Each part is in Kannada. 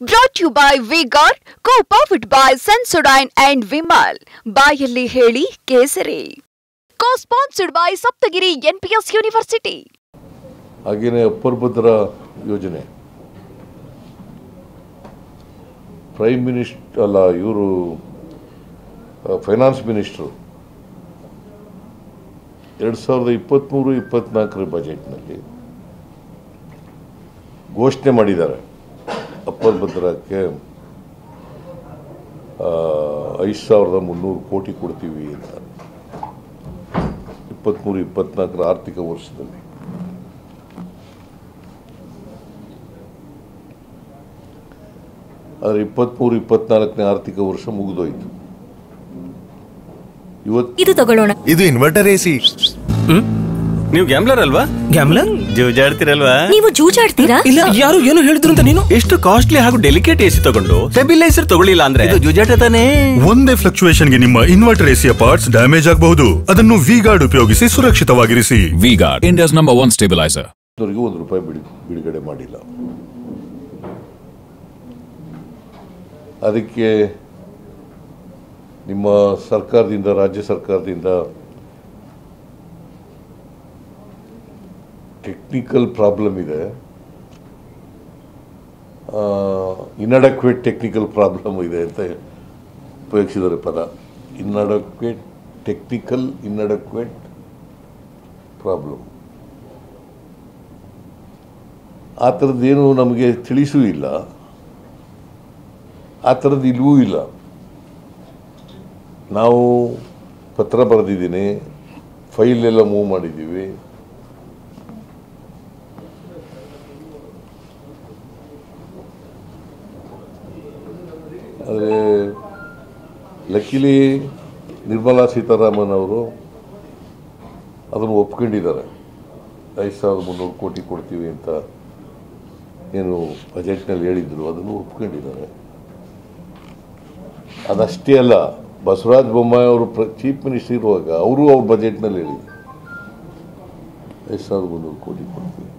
Brought to you by V-Guard, co-powered by Sensodyne and Vimal. ಬಾಯಲ್ಲಿ ಹೇಳಿ ಕೇಸರಿ. Co-sponsored by Saptagiri NPS University. ಹಾಗೇನೆ ಅಪ್ಪರ್ ಭದ್ರಾ ಯೋಜನೆ ಪ್ರೈಮ್ ಮಿನಿಸ್ಟರ್ ಅಲ್ಲ ಇವರು ಫೈನಾನ್ಸ್ ಮಿನಿಸ್ಟರ್ 2023-24 ಬಜೆಟ್ನಲ್ಲಿ ಘೋಷಣೆ ಮಾಡಿದ್ದಾರೆ. ಅಪ್ಪರ್ ಭದ್ರಾಕ್ಕೆ 5,300 ಕೋಟಿ ಕೊಡ್ತೀವಿ ಅಂತ 23-24 ಆರ್ಥಿಕ ವರ್ಷದಲ್ಲಿ. ಆದರೆ 23-24 ಆರ್ಥಿಕ ವರ್ಷ ಮುಗಿದೋಯ್ತು. ಇದು ತಗೊಳ್ಳೋಣ. ಇದು ಇನ್ವರ್ಟರ್ ಎಸಿ. ನೀವು ಗ್ಯಾಮ್ಲರ್ ಅಲ್ವಾ? ಗ್ಯಾಮ್ಲರ್ ಜೂಜಾಡ್ತಿರಲ್ವಾ? ನೀವು ಜೂಜಾಡ್ತೀರಾ? ಇಲ್ಲ, ಯಾರು ಏನು ಹೇಳಿದ್ರು ಅಂತ ನೀನು ಎಷ್ಟು ಕಾಸ್ಟ್ಲಿ ಹಾಗೂ ಡೆಲಿಕೇಟ್ ಎಸಿ ತಗೊಂಡು ಸ್ಟೆಬಿಲೈಸರ್ ತಗೊಳ್ಳಿಲ್ಲ ಅಂದ್ರೆ ಇದು ಜೂಜಾಟ ತಾನೇ. ಒಂದೇ ಫ್ಲಕ್ಚುಯೇಷನ್ ಗೆ ನಿಮ್ಮ ಇನ್ವರ್ಟರ್ ಎಸಿಯ ಪಾರ್ಟ್ಸ್ ಡ್ಯಾಮೇಜ್ ಆಗಬಹುದು. ಅದನ್ನು ವಿ-ಗಾರ್ಡ್ ಉಪಯೋಗಿಸಿ ಸುರಕ್ಷಿತವಾಗಿರಿಸಿ. V Guard, India's number 1 stabiliser. ₹1 ಬಿಡುಗಡೆ ಮಾಡಿಲ್ಲ. ಅದಕ್ಕೆ ನಿಮ್ಮ ಸರ್ಕಾರದಿಂದ, ರಾಜ್ಯ ಸರ್ಕಾರದಿಂದ ಟೆಕ್ನಿಕಲ್ ಪ್ರಾಬ್ಲಮ್ ಇದೆ, ಇನ್ಅಡಕ್ವೇಟ್ ಟೆಕ್ನಿಕಲ್ ಪ್ರಾಬ್ಲಮ್ ಇದೆ ಅಂತ ಉಪಯೋಗಿಸಿದ್ದಾರೆ ಪದ. ಇನ್ಅಡಕ್ವೇಟ್ ಪ್ರಾಬ್ಲಮ್. ಆ ಥರದ್ದೇನು ನಮಗೆ ತಿಳಿಸೂ ಇಲ್ಲ, ಆ ಥರದ್ದು ಇಲ್ಲವೂ ಇಲ್ಲ. ನಾವು ಪತ್ರ ಬರೆದಿದ್ದೀನಿ, ಫೈಲ್ ಎಲ್ಲ ಮೂವ್ ಮಾಡಿದ್ದೀವಿ. ಆದರೆ ಲಕ್ಕಿಲಿ ನಿರ್ಮಲಾ ಸೀತಾರಾಮನ್ ಅವರು ಅದನ್ನು ಒಪ್ಕೊಂಡಿದ್ದಾರೆ. 5,300 ಕೋಟಿ ಕೊಡ್ತೀವಿ ಅಂತ ಏನು ಬಜೆಟ್ನಲ್ಲಿ ಹೇಳಿದ್ರು, ಅದನ್ನು ಒಪ್ಕೊಂಡಿದ್ದಾರೆ. ಅದಷ್ಟೇ ಅಲ್ಲ, ಬಸವರಾಜ ಬೊಮ್ಮಾಯಿ ಅವರು ಚೀಫ್ ಮಿನಿಸ್ಟರ್ ಇರುವಾಗ ಅವರು ಅವ್ರ ಬಜೆಟ್ನಲ್ಲಿ ಹೇಳಿದ್ರು 5,300 ಕೋಟಿ ಕೊಡ್ತೀವಿ.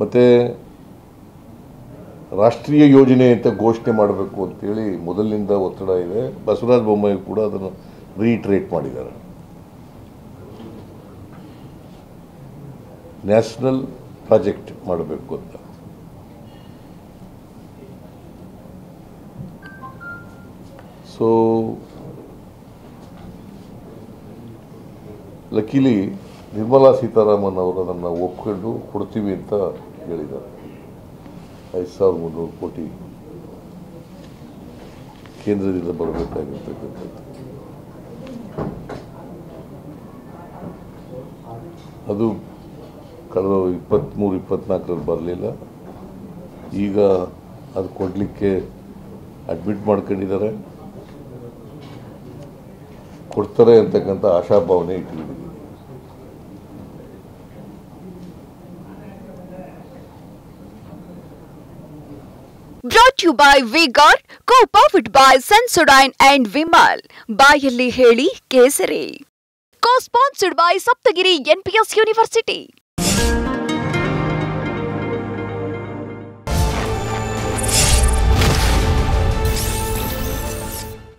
ಮತ್ತು ರಾಷ್ಟ್ರೀಯ ಯೋಜನೆ ಅಂತ ಘೋಷಣೆ ಮಾಡಬೇಕು ಅಂತೇಳಿ ಮೊದಲಿನಿಂದ ಒತ್ತಡ ಇದೆ. ಬಸವರಾಜ ಬೊಮ್ಮಾಯಿ ಕೂಡ ಅದನ್ನು ರೀಟ್ರೇಟ್ ಮಾಡಿದ್ದಾರೆ. ನ್ಯಾಷನಲ್ ಪ್ರಾಜೆಕ್ಟ್ ಮಾಡಬೇಕು ಅಂತ. ಸೊ ಲಕ್ಕಿಲಿ ನಿರ್ಮಲಾ ಸೀತಾರಾಮನ್ ಅವರು ಅದನ್ನು ಒಪ್ಕೊಂಡು ಕೊಡ್ತೀವಿ ಅಂತ ಹೇಳಿದ್ದಾರೆ. 5,300 ಕೋಟಿ ಕೇಂದ್ರದಿಂದ ಬರಬೇಕಾಗಿರ್ತಕ್ಕಂಥದ್ದು. ಅದು ಕಳೆದ 23-24 ಬರಲಿಲ್ಲ. ಈಗ ಅದು ಕೊಡಲಿಕ್ಕೆ ಅಡ್ಮಿಟ್ ಮಾಡ್ಕೊಂಡಿದ್ದಾರೆ, ಕೊಡ್ತಾರೆ ಅಂತಕ್ಕಂಥ ಆಶಾಭಾವನೆ ಇಟ್ಟಿದ್ದೀವಿ. Brought to you by V-Guard, co-powered by Sensodyne and Vimal. ಬಾಯಲ್ಲಿ ಹೇಳಿ ಕೇಸರಿ. Co-sponsored by Saptagiri NPS University.